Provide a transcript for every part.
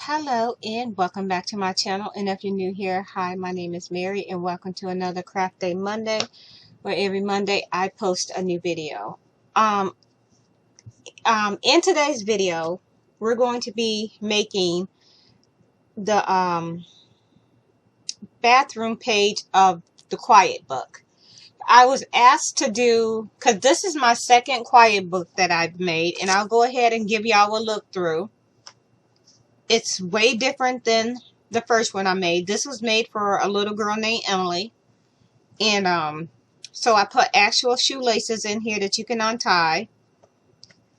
Hello and welcome back to my channel, and if you're new here, hi, my name is Mary and welcome to another Craft Day Monday, where every Monday I post a new video. In today's video we're going to be making the bathroom page of the Quiet Book. I was asked to do, because this is my second Quiet Book that I've made, and I'll go ahead and give y'all a look through. It's way different than the first one I made. This was made for a little girl named Emily. And so I put actual shoelaces in here that you can untie.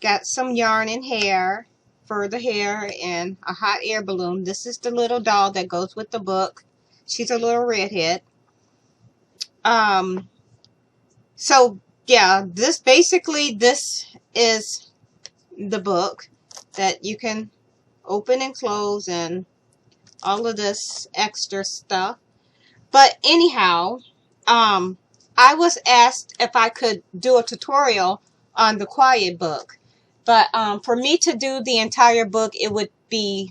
Got some yarn and hair for the hair and a hot air balloon. This is the little doll that goes with the book. She's a little redhead. So yeah, this is the book that you can open and close and all of this extra stuff. But anyhow, I was asked if I could do a tutorial on the Quiet Book. But for me to do the entire book,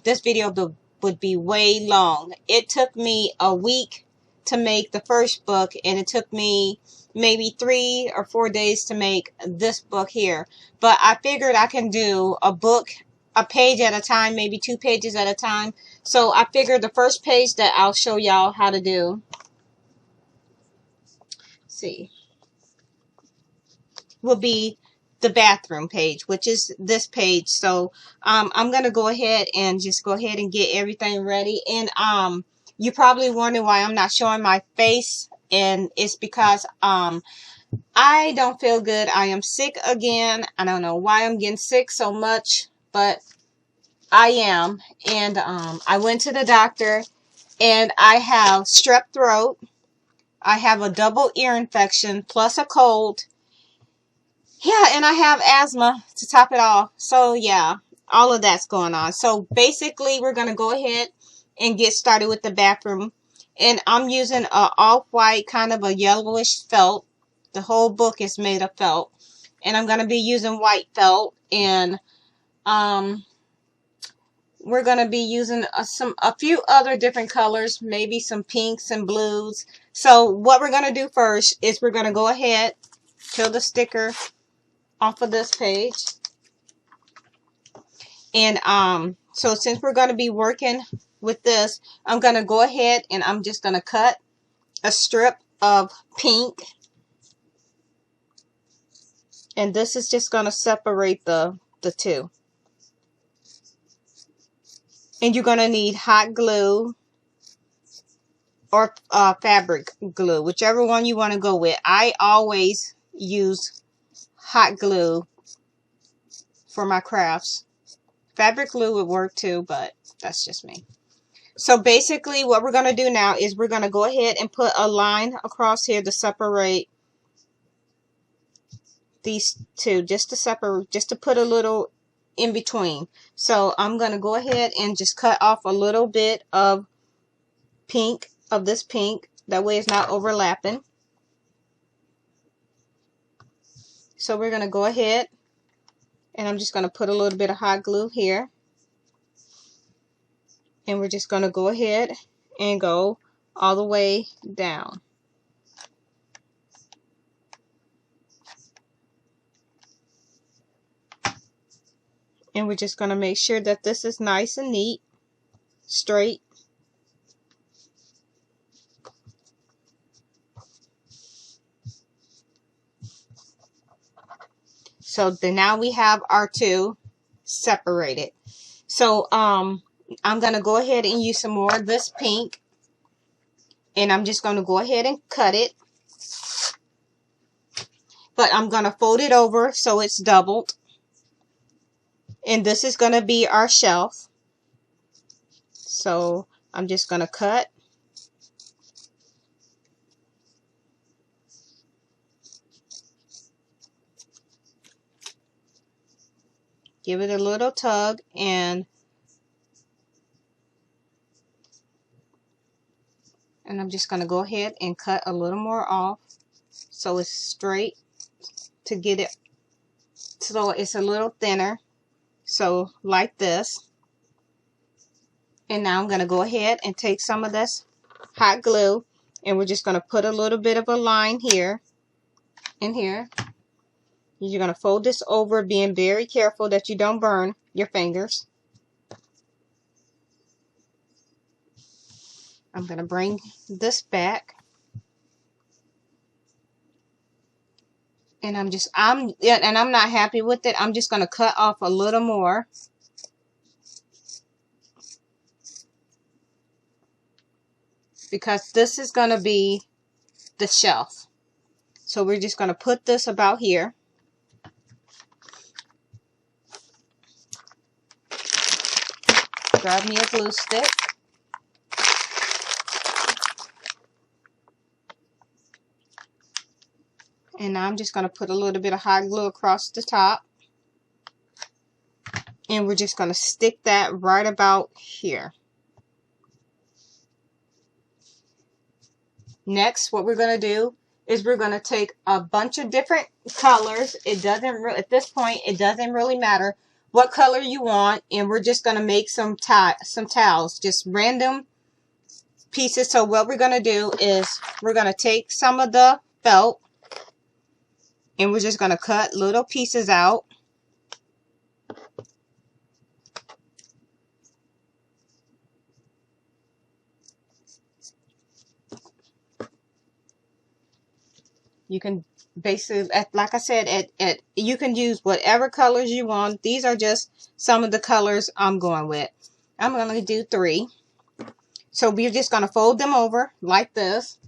this video would be way long. It took me a week to make the first book, and it took me maybe 3 or 4 days to make this book here. But I figured I can do a book, a page at a time, maybe 2 pages at a time. So I figured the first page that I'll show y'all how to do, will be the bathroom page, which is this page. So I'm going to go ahead and just go ahead and get everything ready. And you probably wonder why I'm not showing my face, and it's because I don't feel good. I am sick again. I don't know why I'm getting sick so much, but I am. And I went to the doctor, and I have strep throat. I have a double ear infection plus a cold. Yeah, and I have asthma to top it off. So yeah, all of that's going on. So basically, we're going to go ahead and get started with the bathroom. And I'm using a off-white, kind of a yellowish felt. The whole book is made of felt. And I'm going to be using white felt. And we're going to be using a few other different colors, maybe some pinks and blues. So what we're going to do first is we're going to go ahead, peel the sticker off of this page. And so since we're going to be working with this, I'm going to go ahead and I'm just going to cut a strip of pink. And this is just going to separate the two. And you're going to need hot glue or fabric glue, whichever one you want to go with. I always use hot glue for my crafts. Fabric glue would work too, but that's just me. So basically what we're going to do now is we're going to go ahead and put a line across here to separate these two, just to put a little in between. So I'm going to go ahead and just cut off a little bit of pink, of this pink. That way it's not overlapping. So we're going to go ahead and I'm just going to put a little bit of hot glue here. And we're just going to go ahead and go all the way down. And we're just going to make sure that this is nice and neat, straight. So then now we have our two separated. So I'm going to go ahead and use some more of this pink. And I'm just going to go ahead and cut it. But I'm going to fold it over so it's doubled. And this is going to be our shelf. So I'm just going to cut. Give it a little tug, and I'm just going to go ahead and cut a little more off so it's straight, to get it so it's a little thinner. So like this. And now I'm going to go ahead and take some of this hot glue, and we're just going to put a little bit of a line here and here. You're going to fold this over, being very careful that you don't burn your fingers. I'm going to bring this back. And I'm not happy with it. I'm just going to cut off a little more. Because this is going to be the shelf. So we're just going to put this about here. Grab me a glue stick. And now I'm just going to put a little bit of hot glue across the top. And we're just going to stick that right about here. Next, what we're going to do is we're going to take a bunch of different colors. At this point, it doesn't really matter what color you want. And we're just going to make some towels, just random pieces. So what we're going to do is we're going to take some of the felt, and we're just going to cut little pieces out. You can basically, like I said, you can use whatever colors you want. These are just some of the colors I'm going with. I'm going to do 3. So we're just going to fold them over like this.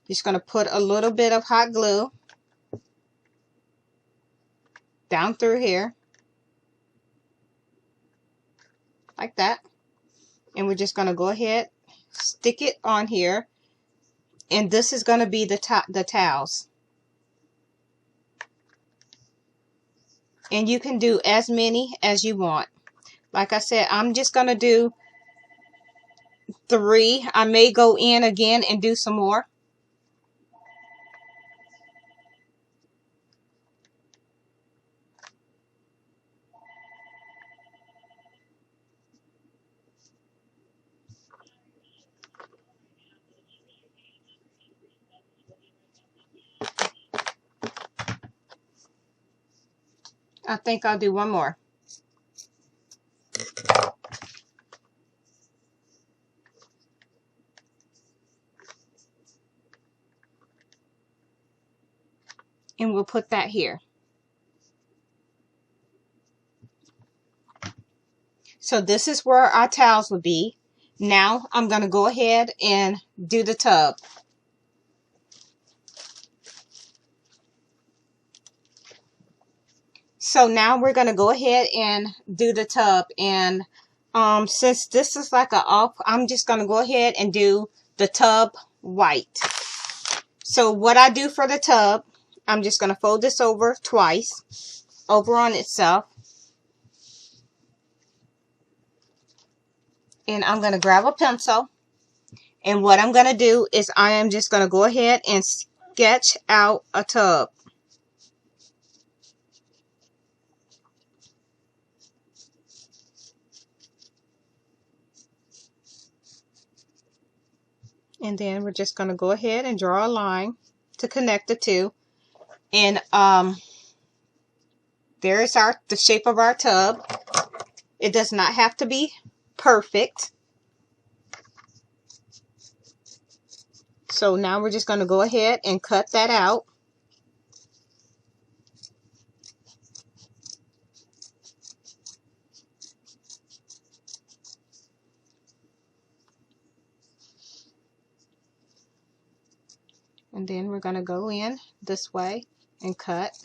Just going to put a little bit of hot glue down through here. Like that. And we're just going to go ahead, stick it on here. And this is going to be the towels. And you can do as many as you want. Like I said, I'm just going to do 3. I may go in again and do some more. I think I'll do one more. And we'll put that here. So this is where our towels would be. Now I'm going to go ahead and do the tub. So now we're going to go ahead and do the tub. And since this is like a off, I'm just going to go ahead and do the tub white. So what I do for the tub, I'm just going to fold this over twice, over on itself. And I'm going to grab a pencil. And what I'm going to do is I am just going to go ahead and sketch out a tub. And then we're just going to go ahead and draw a line to connect the two. And there is the shape of our tub. It does not have to be perfect. So now we're just going to go ahead and cut that out. And then we're going to go in this way and cut.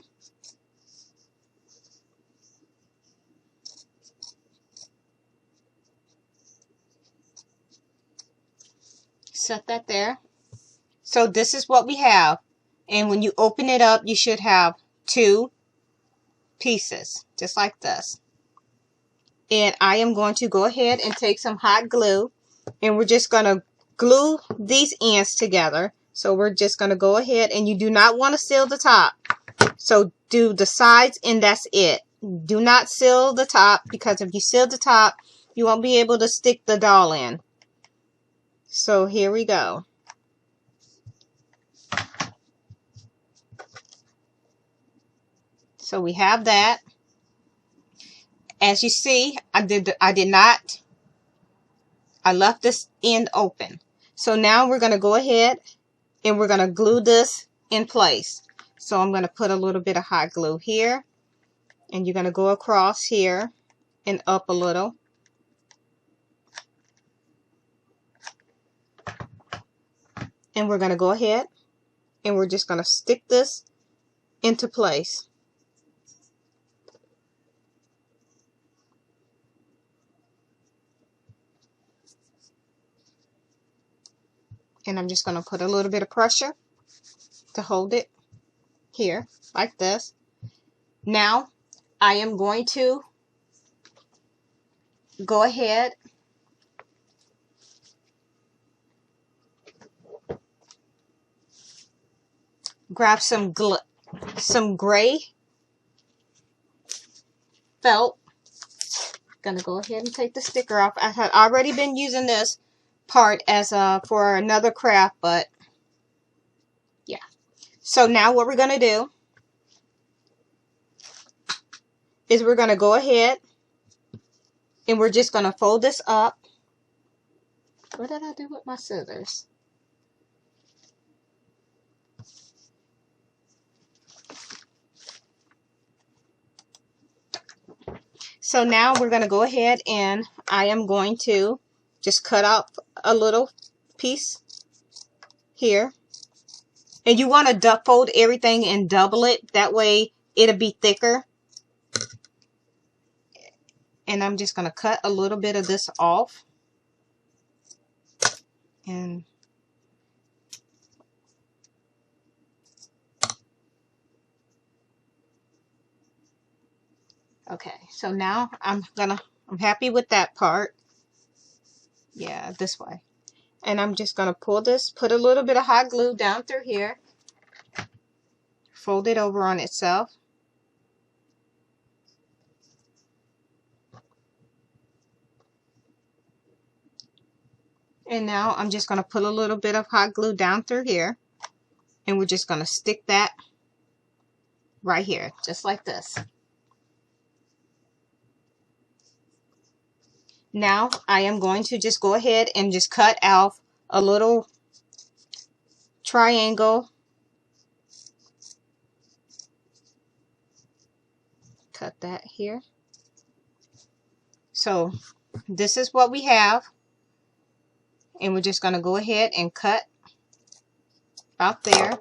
Set that there. So this is what we have. And when you open it up, you should have 2 pieces, just like this. And I am going to go ahead and take some hot glue, and we're just going to glue these ends together. So we're just going to go ahead, and you do not want to seal the top. So do the sides, and that's it. Do not seal the top, because if you seal the top, You won't be able to stick the doll in. So here we go. So we have that. As you see, I left this end open. So now we're going to go ahead and we're going to glue this in place. So I'm going to put a little bit of hot glue here, and you're going to go across here and up a little. And we're going to go ahead and we're just going to stick this into place. And I'm just going to put a little bit of pressure to hold it here, like this. Now, I am going to go ahead grab some gray felt. Gonna go ahead and take the sticker off. I had already been using this part as for another craft, but yeah. So now what we're gonna do is we're gonna go ahead and we're just gonna fold this up. What did I do with my scissors? So now we're going to go ahead and I am going to just cut out a little piece here. And you want to fold everything and double it. That way it'll be thicker. And I'm just going to cut a little bit of this off. And okay, so now I'm happy with that part. Yeah, this way. And I'm just going to pull this, put a little bit of hot glue down through here. Fold it over on itself. And now I'm just going to put a little bit of hot glue down through here. And we're just going to stick that right here, just like this. Now I am going to just go ahead and just cut out a little triangle. Cut that here. So this is what we have. And we're just going to go ahead and cut out there.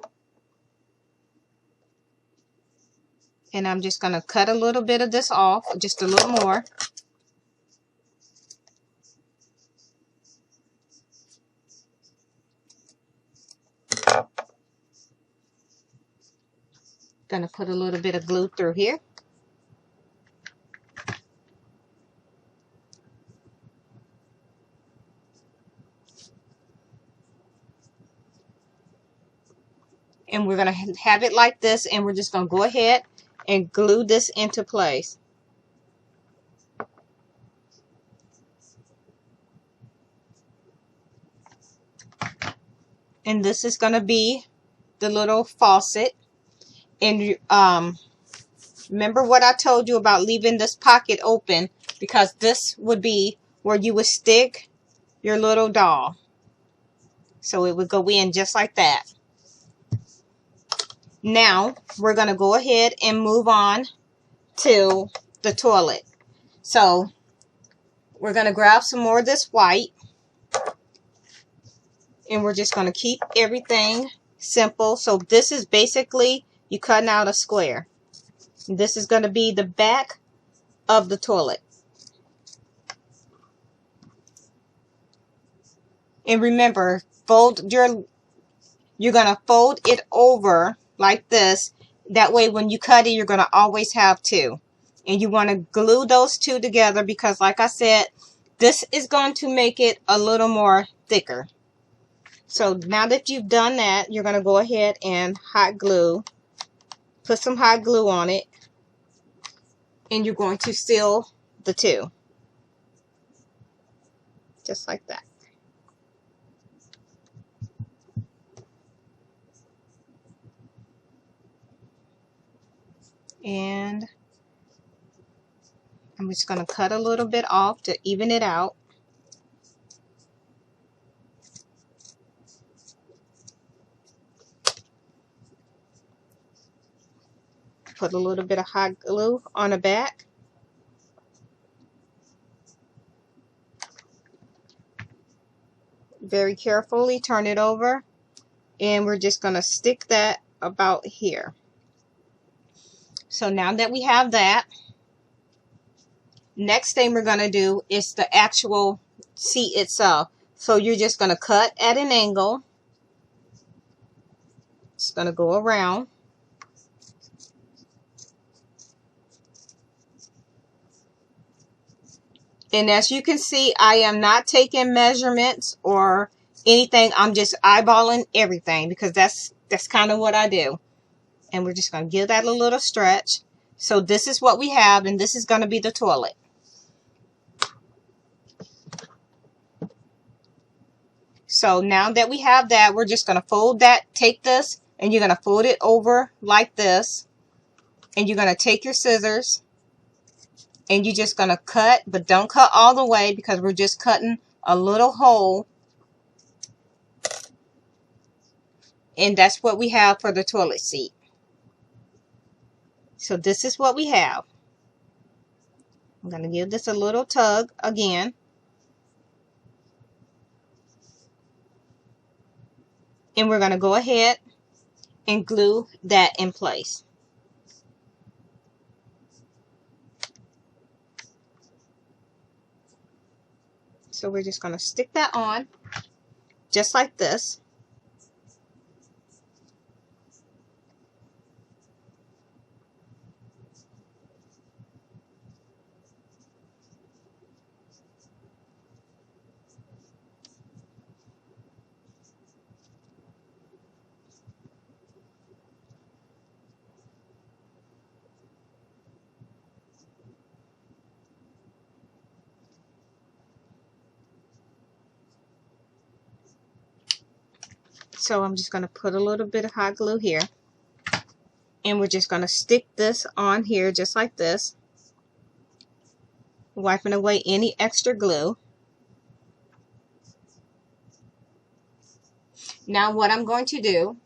And I'm just going to cut a little bit of this off, just a little more. Going to put a little bit of glue through here. And we're going to have it like this, and we're just going to go ahead and glue this into place. And this is going to be the little faucet. And remember what I told you about leaving this pocket open, because this would be where you would stick your little doll. So it would go in just like that. Now we're going to go ahead and move on to the toilet. So we're going to grab some more of this white. And we're just going to keep everything simple. So this is basically you cutting out a square. This is going to be the back of the toilet. And remember, you're going to fold it over like this. That way when you cut it, you're going to always have two. And you want to glue those two together because, like I said, this is going to make it a little more thicker. So now that you've done that, you're going to go ahead and hot glue. Put some hot glue on it. And you're going to seal the two. just like that. And I'm just going to cut a little bit off to even it out. Put a little bit of hot glue on the back. Very carefully turn it over, and we're just going to stick that about here. So now that we have that, next thing we're going to do is the actual seat itself. So you're just going to cut at an angle. It's going to go around. And as you can see, I am not taking measurements or anything. I'm just eyeballing everything because that's kind of what I do. And we're just going to give that a little stretch. So this is what we have, and this is going to be the toilet. So now that we have that, we're just going to fold that. Take this, and you're going to fold it over like this. And you're going to take your scissors, and you're just going to cut, but don't cut all the way because we're just cutting a little hole. And that's what we have for the toilet seat. So this is what we have. I'm going to give this a little tug again. And we're going to go ahead and glue that in place. So we're just going to stick that on just like this. So I'm just going to put a little bit of hot glue here. And we're just going to stick this on here just like this. Wiping away any extra glue. Now what I'm going to do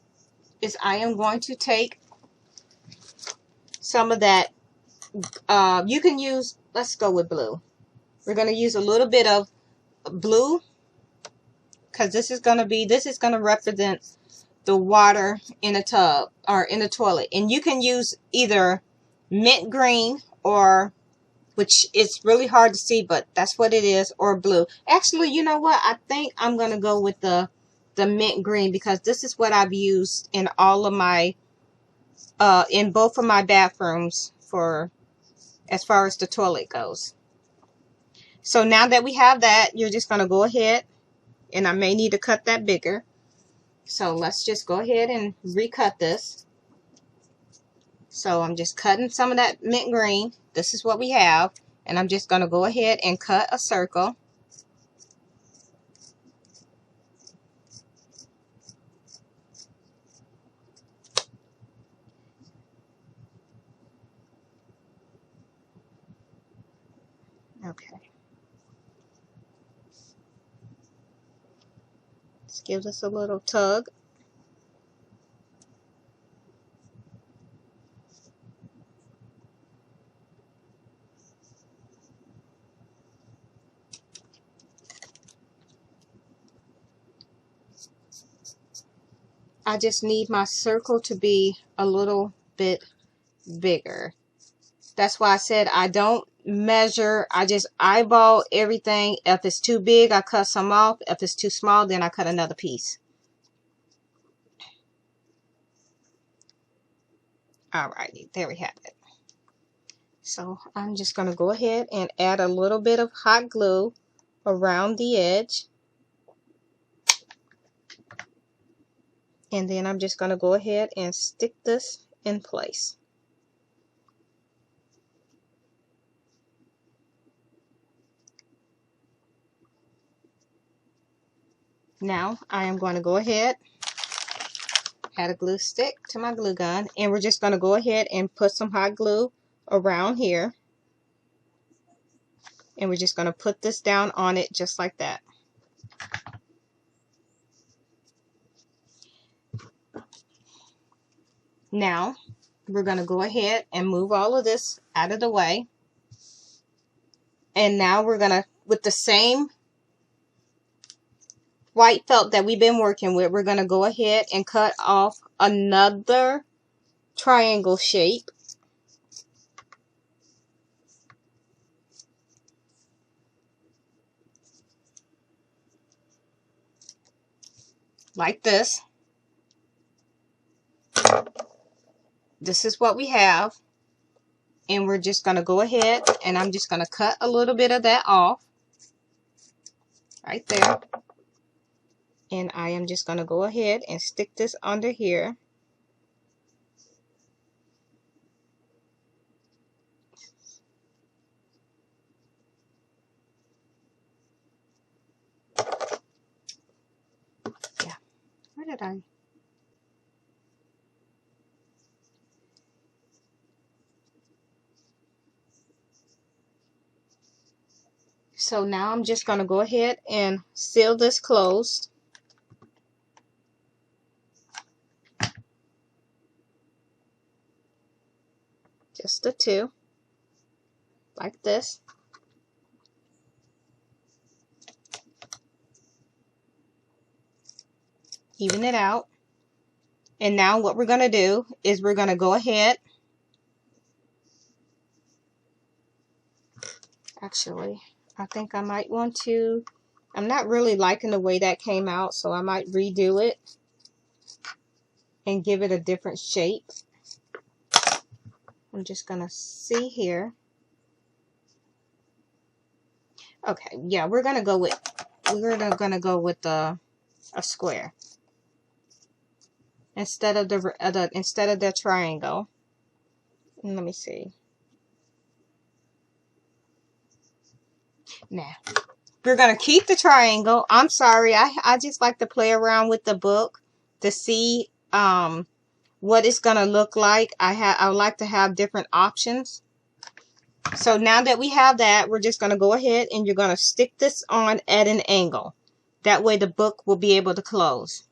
is I am going to take some of that. You can use, let's go with blue. We're going to use a little bit of blue because this is going to represent the water in a tub or in a toilet. And you can use either mint green, or, which is really hard to see, but that's what it is, or blue. Actually, you know what? I think I'm going to go with the mint green because this is what I've used in all of my, in both of my bathrooms for, as far as the toilet goes. So now that we have that, you're just going to go ahead, and I may need to cut that bigger. So let's just go ahead and recut this. So I'm just cutting some of that mint green. This is what we have. And I'm just going to go ahead and cut a circle. Okay. Just give this a little tug. I just need my circle to be a little bit bigger. That's why I said I don't measure. I just eyeball everything. If it's too big, I cut some off. If it's too small, then I cut another piece. Alrighty, there we have it. So I'm just going to go ahead and add a little bit of hot glue around the edge. And then I'm just going to go ahead and stick this in place. Now I am going to go ahead, add a glue stick to my glue gun, and we're just going to go ahead and put some hot glue around here. And we're just going to put this down on it just like that. Now we're going to go ahead and move all of this out of the way. And now we're going to, with the same white felt that we've been working with, we're going to go ahead and cut off another triangle shape. Like this. This is what we have. And we're just going to go ahead and I'm just going to cut a little bit of that off. Right there. And I am just going to go ahead and stick this under here. Yeah. Where did I? So now I'm just going to go ahead and seal this closed. Just the two, like this. Even it out. And now what we're going to do is we're going to go ahead. Actually, I think I might want to, I'm not really liking the way that came out, so I might redo it and give it a different shape. I'm just going to see here. Okay, yeah, we're going to go with a square instead of the triangle. Let me see. Now, we're going to keep the triangle. I'm sorry, I just like to play around with the book to see what it's going to look like. I would like to have different options. So now that we have that, we're just going to go ahead and you're going to stick this on at an angle. That way the book will be able to close.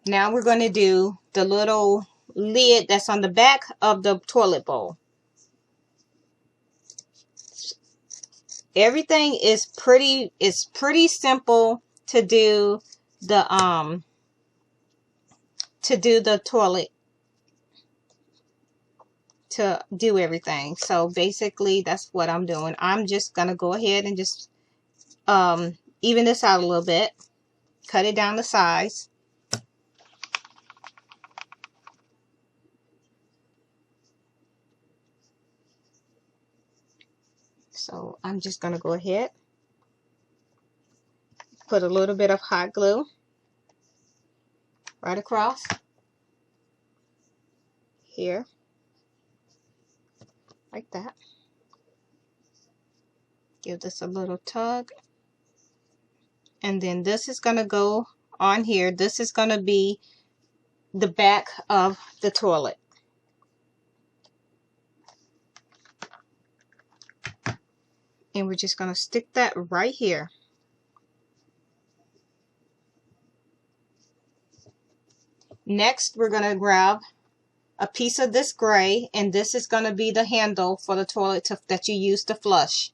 Now we're going to do the little lid that's on the back of the toilet bowl. Everything is pretty simple to do the toilet, to do everything. So basically that's what I'm doing. I'm just gonna go ahead and just even this out a little bit, cut it down to size. So I'm just gonna go ahead, put a little bit of hot glue right across here, like that. Give this a little tug. And then this is going to go on here. This is going to be the back of the toilet. And we're just going to stick that right here. Next, we're going to grab a piece of this gray, and this is going to be the handle for the toilet that you use to flush.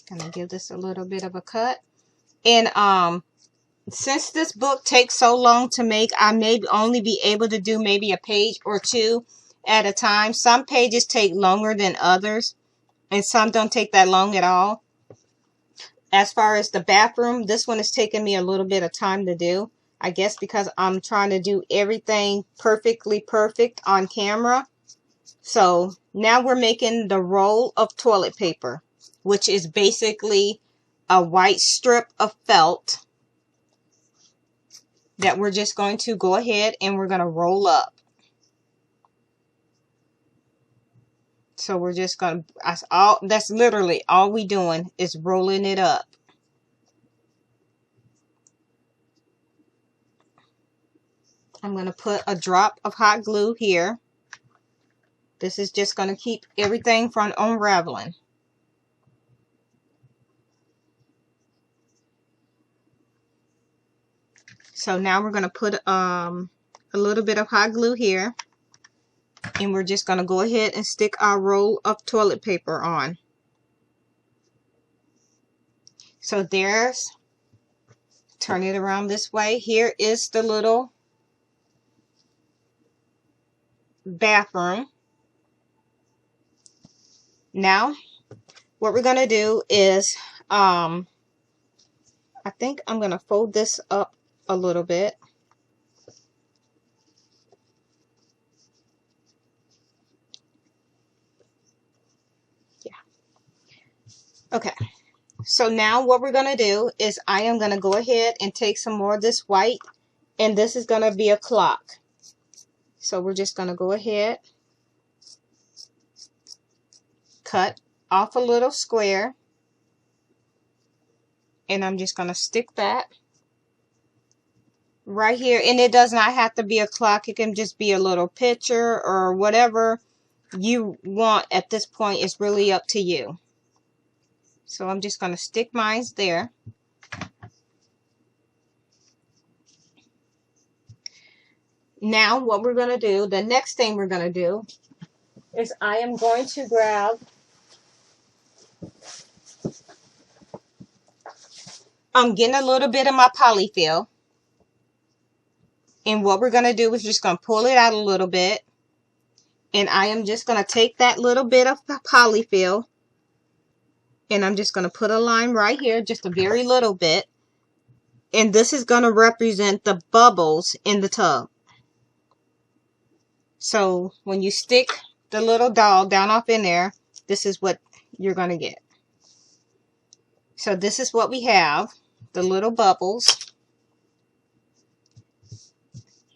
Gonna give this a little bit of a cut. And since this book takes so long to make, I may only be able to do maybe a page or two at a time. Some pages take longer than others, and some don't take that long at all. As far as the bathroom, this one is taking me a little bit of time to do. I guess because I'm trying to do everything perfectly perfect on camera. So now we're making the roll of toilet paper, which is basically a white strip of felt. that we're just going to go ahead and we're going to roll up. So we're just going to, that's literally all we doing is rolling it up. I'm going to put a drop of hot glue here. This is just going to keep everything from unraveling. So now we're going to put a little bit of hot glue here. And we're just going to go ahead and stick our roll of toilet paper on. So there's, turn it around this way. Here is the little bathroom. Now, what we're going to do is, I think I'm going to fold this up a little bit. Okay, so now what we're going to do is I am going to go ahead and take some more of this white, and this is going to be a clock. So we're just going to go ahead, cut off a little square, and I'm just going to stick that right here. And it does not have to be a clock. It can just be a little picture or whatever you want at this point. It's really up to you. So I'm just going to stick mine there. Now what we're going to do, the next thing we're going to do is I am going to grab I'm getting a little bit of my polyfill. And what we're going to do is just going to pull it out a little bit. And I am just going to take that little bit of polyfill. And I'm just going to put a line right here, just a very little bit. And this is going to represent the bubbles in the tub. So when you stick the little doll down off in there, this is what you're going to get. So this is what we have, the little bubbles.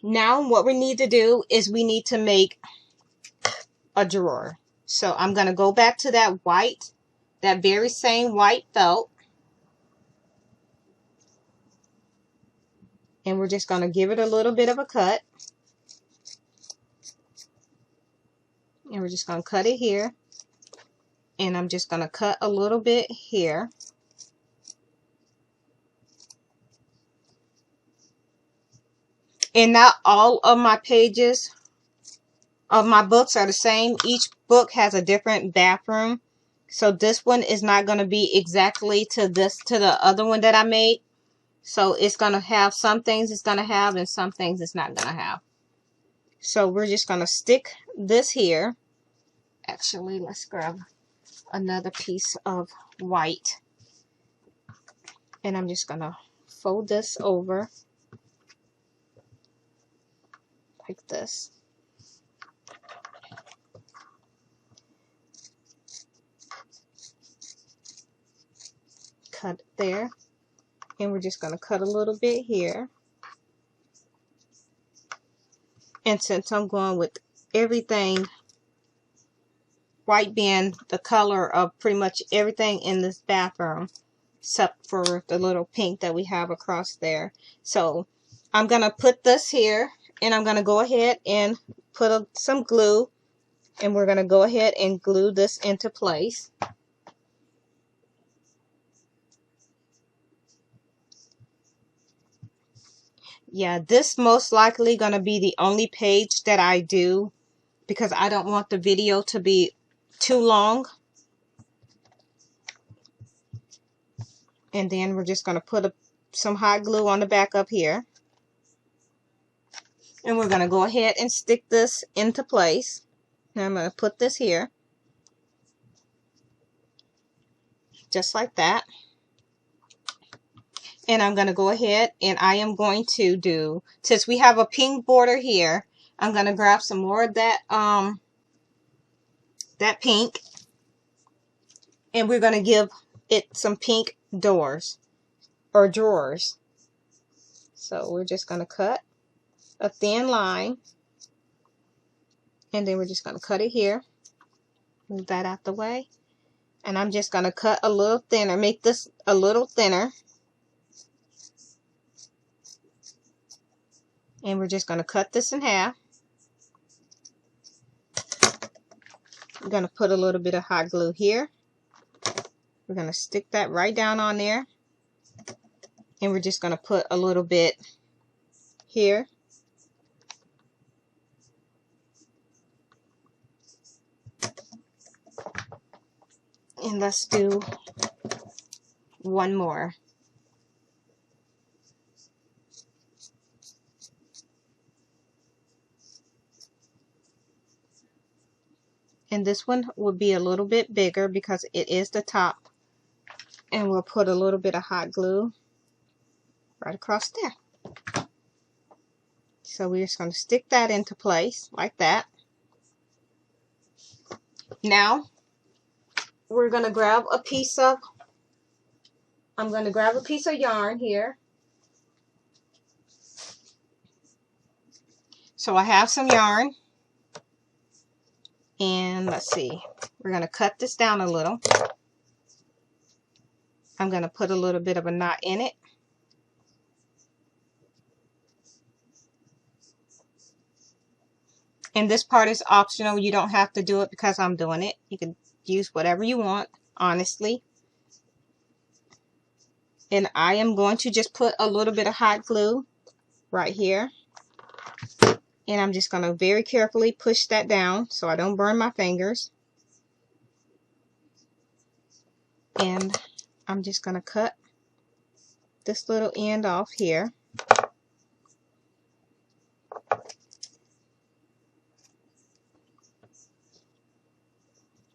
Now what we need to do is we need to make a drawer. So I'm going to go back to that white, that very same white felt. And we're just going to give it a little bit of a cut. And we're just going to cut it here. And I'm just going to cut a little bit here. And not all of my pages of my books are the same. Each book has a different bathroom. So this one is not going to be exactly to the other one that I made. So it's going to have some things it's going to have and some things it's not going to have. So we're just going to stick this here. Actually, let's grab another piece of white. And I'm just going to fold this over like this. Cut there. And we're just going to cut a little bit here. And since I'm going with everything white being the color of pretty much everything in this bathroom, except for the little pink that we have across there. So I'm going to put this here, and I'm going to go ahead and put some glue, and we're going to go ahead and glue this into place. Yeah, this most likely going to be the only page that I do because I don't want the video to be too long. And then we're just going to put some hot glue on the back up here. And we're going to go ahead and stick this into place. Now I'm going to put this here. Just like that. And I'm going to go ahead and I am going to do, since we have a pink border here, I'm going to grab some more of that, that pink. And we're going to give it some pink doors or drawers. So we're just going to cut a thin line, and then we're just going to cut it here. Move that out the way. And I'm just going to cut a little thinner, make this a little thinner. And we're just going to cut this in half. We're going to put a little bit of hot glue here. We're going to stick that right down on there. And we're just going to put a little bit here. And let's do one more. And this one will be a little bit bigger because it is the top. And we'll put a little bit of hot glue right across there. So we're just going to stick that into place like that. Now we're going to grab a piece of, I'm going to grab a piece of yarn here. So I have some yarn. And let's see, we're going to cut this down a little. I'm going to put a little bit of a knot in it. And this part is optional. You don't have to do it because I'm doing it. You can use whatever you want, honestly. And I am going to just put a little bit of hot glue right here. And I'm just going to very carefully push that down so I don't burn my fingers. And I'm just going to cut this little end off here.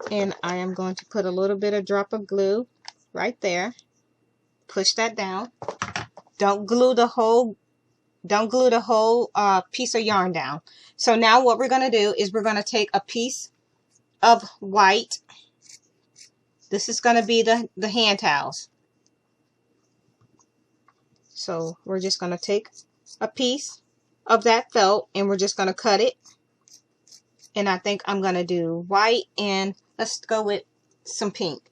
And I am going to put a little bit of drop of glue right there. Push that down. Don't glue the whole piece of yarn down. So now what we're going to do is we're going to take a piece of white. This is going to be the hand towels. So we're just going to take a piece of that felt and we're just going to cut it. And I think I'm going to do white, and let's go with some pink.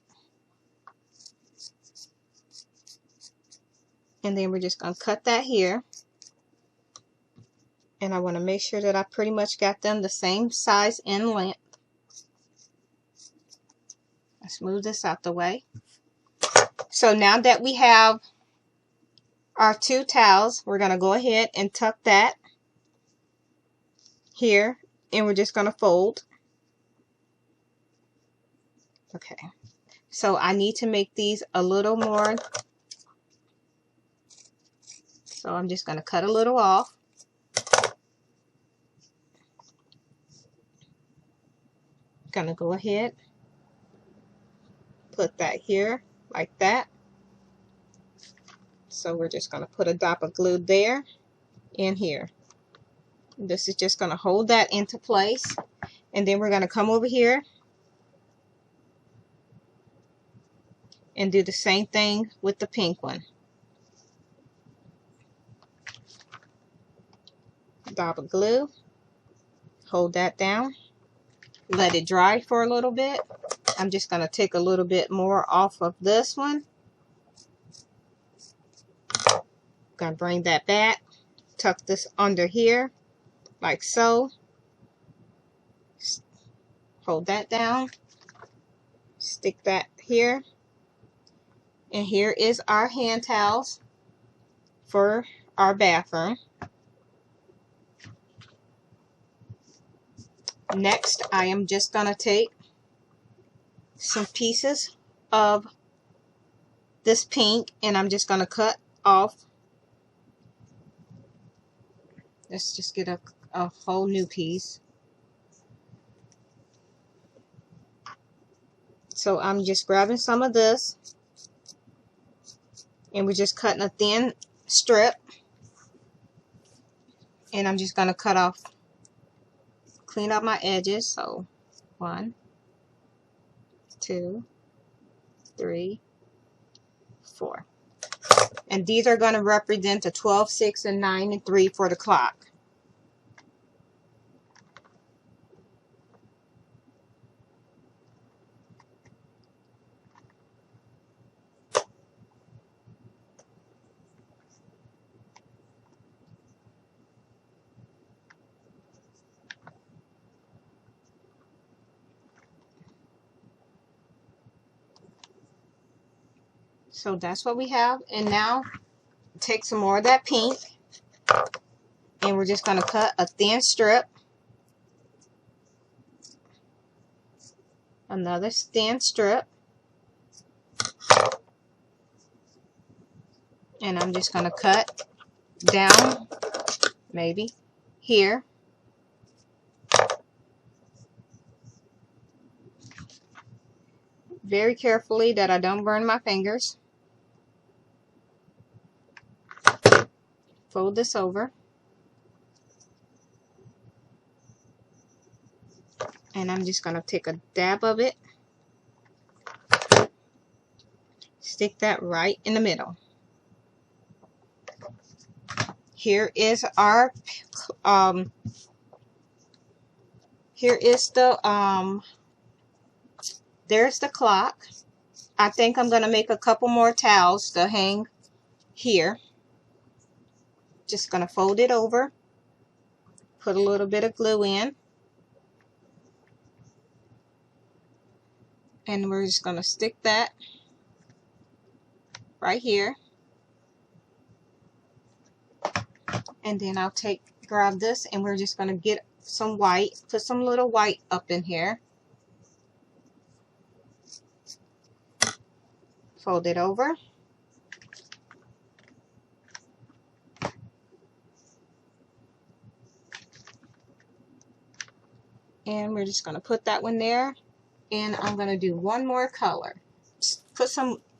And then we're just going to cut that here. And I want to make sure that I pretty much got them the same size and length. Let's move this out the way. So now that we have our two towels, we're going to go ahead and tuck that here. And we're just going to fold. Okay. So I need to make these a little more. So I'm just going to cut a little off. Going to go ahead, put that here like that. So we're just going to put a dot of glue there and here. This is just going to hold that into place. And then we're going to come over here and do the same thing with the pink one. Dot of glue, hold that down, let it dry for a little bit. I'm just going to take a little bit more off of this one. Going to bring that back, tuck this under here like so. Hold that down, stick that here. And here is our hand towels for our bathroom. Next, I am just going to take some pieces of this pink and I'm just going to cut off. Let's just get a whole new piece. So I'm just grabbing some of this and we're just cutting a thin strip. And I'm just going to cut off, clean up my edges. So 1, 2, 3, 4. And these are going to represent the 12, 6, and 9, and 3 for the clock. So that's what we have. And now take some more of that pink, and we're just going to cut a thin strip, another thin strip, and I'm just going to cut down maybe here, very carefully that I don't burn my fingers. Fold this over, and I'm just going to take a dab of it, stick that right in the middle. Here is our here is the there's the clock. I think I'm going to make a couple more towels to hang here. Just going to fold it over, put a little bit of glue in, and we're just going to stick that right here. And then I'll grab this, and we're just going to get some white, put some little white up in here. Fold it over. And we're just going to put that one there. And I'm going to do one more color.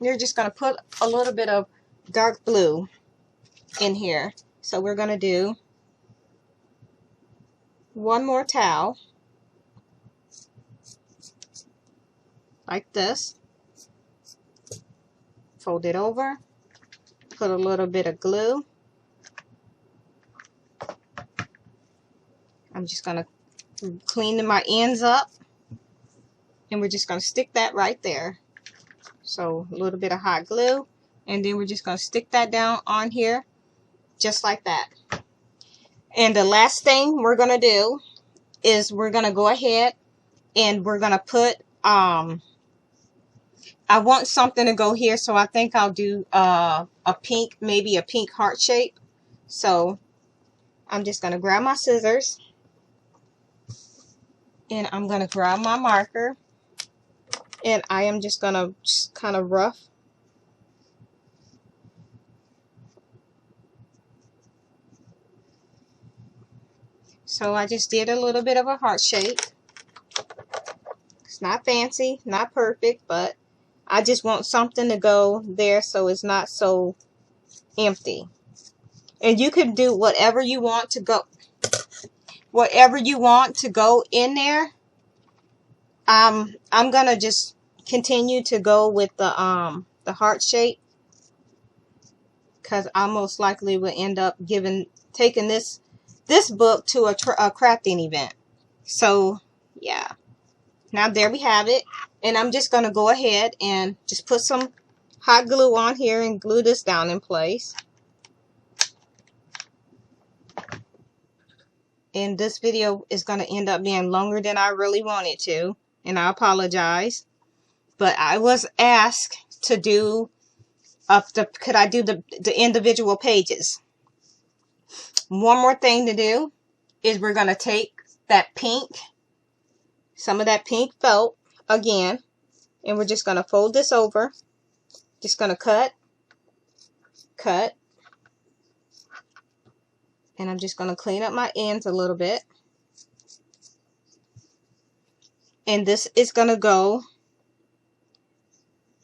You're just going to put a little bit of dark blue in here. So we're going to do one more towel like this. Fold it over, put a little bit of glue. I'm just going to clean my ends up, and we're just going to stick that right there. So a little bit of hot glue, and then we're just going to stick that down on here just like that. And the last thing we're going to do is we're going to go ahead and we're going to put I want something to go here, so I think I'll do a pink, maybe a pink heart shape. So I'm just going to grab my scissors, and I'm going to grab my marker, and I am just going to kind of rough. So I just did a little bit of a heart shape. It's not fancy, not perfect, but I just want something to go there so it's not so empty. And you can do whatever you want to go. Whatever you want to go in there. I'm gonna just continue to go with the heart shape, because I most likely will end up taking this book to a crafting event. So yeah. Now there we have it. And I'm just going to go ahead and just put some hot glue on here and glue this down in place. And this video is going to end up being longer than I really wanted to. And I apologize. But I was asked to do, could I do the individual pages. One more thing to do is we're going to take that pink, some of that pink felt again, and we're just going to fold this over. Just going to cut, and I'm just going to clean up my ends a little bit. And this is going to go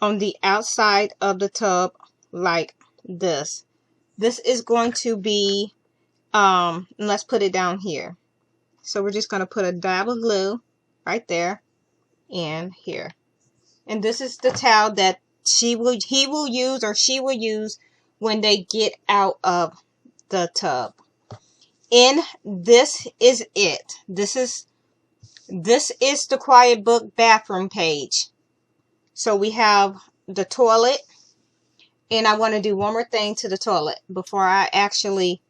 on the outside of the tub like this. This is going to be, let's put it down here. So we're just going to put a dab of glue right there and here. And this is the towel that he will use, or she will use when they get out of the tub. And this is it. This is the Quiet Book bathroom page. So we have the toilet, and I want to do one more thing to the toilet before I actually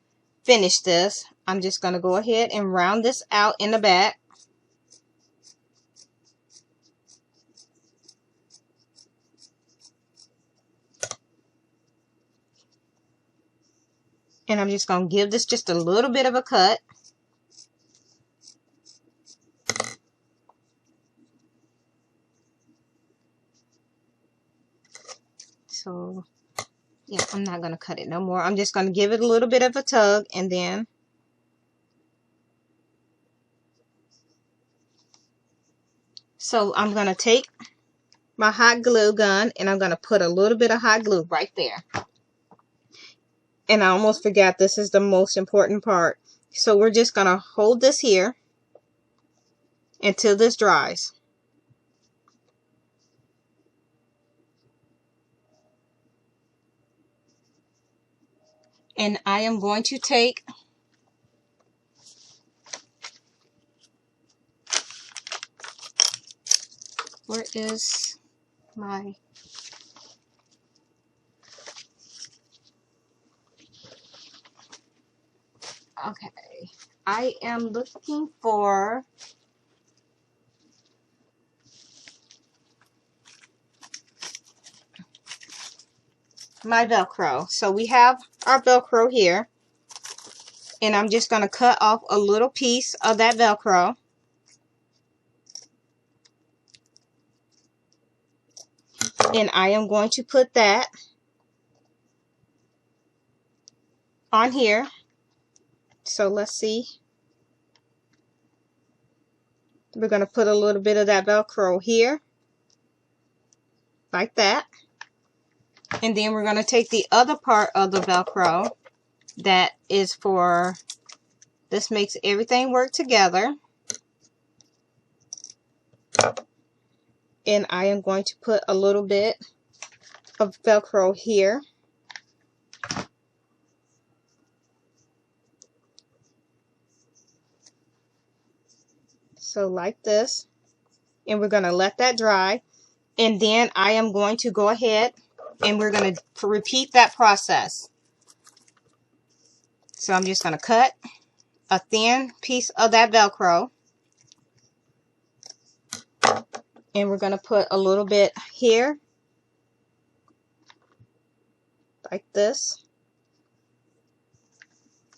finish this. I'm just going to go ahead and round this out in the back. And I'm just going to give this just a little bit of a cut. So, yeah, I'm not going to cut it no more. I'm just going to give it a little bit of a tug, and then so I'm going to take my hot glue gun, and I'm going to put a little bit of hot glue right there. And I almost forgot, this is the most important part. So we're just going to hold this here until this dries. And I am going to take where is my okay, I am looking for my Velcro. So we have our Velcro here, and I'm just going to cut off a little piece of that Velcro. And I am going to put that on here. So let's see. We're going to put a little bit of that Velcro here, like that. And then we're going to take the other part of the Velcro that is for, this makes everything work together. And I am going to put a little bit of Velcro here. So like this. And we're going to let that dry. And then I am going to go ahead and we're going to repeat that process. So I'm just going to cut a thin piece of that Velcro. And we're going to put a little bit here, like this.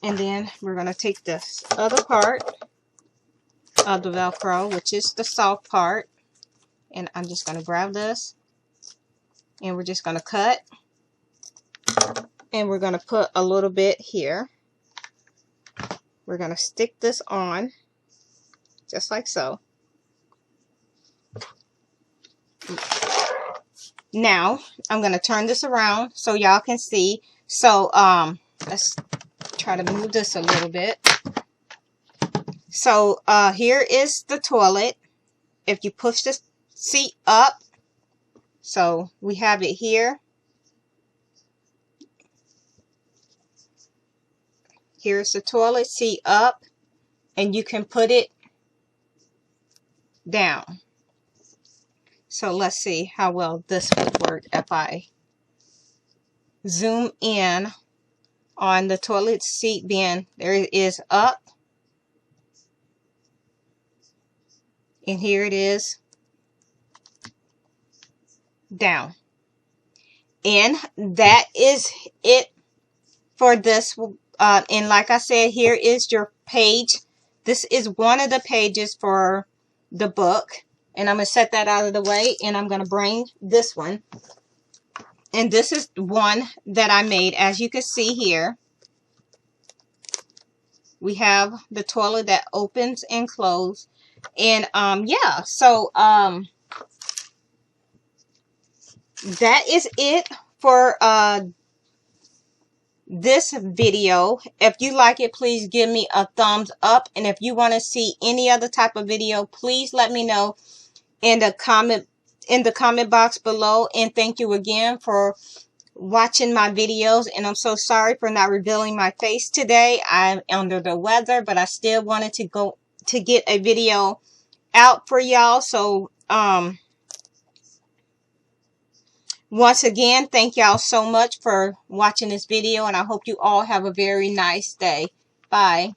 And then we're going to take this other part of the Velcro, which is the soft part. And I'm just going to grab this. And we're just going to cut. And we're going to put a little bit here. We're going to stick this on, just like so. Now, I'm going to turn this around so y'all can see. So, let's try to move this a little bit. So, here is the toilet. If you push the seat up, so we have it here. Here's the toilet seat up, and you can put it down. So let's see how well this would work if I zoom in on the toilet seat bin. There it is up. And here it is down. And that is it for this. And like I said, here is your page. This is one of the pages for the book. And I'm going to set that out of the way. And I'm going to bring this one. And this is one that I made. As you can see here, we have the toilet that opens and closes. And yeah, so that is it for this video. If you like it, please give me a thumbs up. And if you want to see any other type of video, please let me know in the comment box below. And thank you again for watching my videos, and I'm so sorry for not revealing my face today. I'm under the weather, but I still wanted to get a video out for y'all. So once again, thank y'all so much for watching this video, and I hope you all have a very nice day. Bye.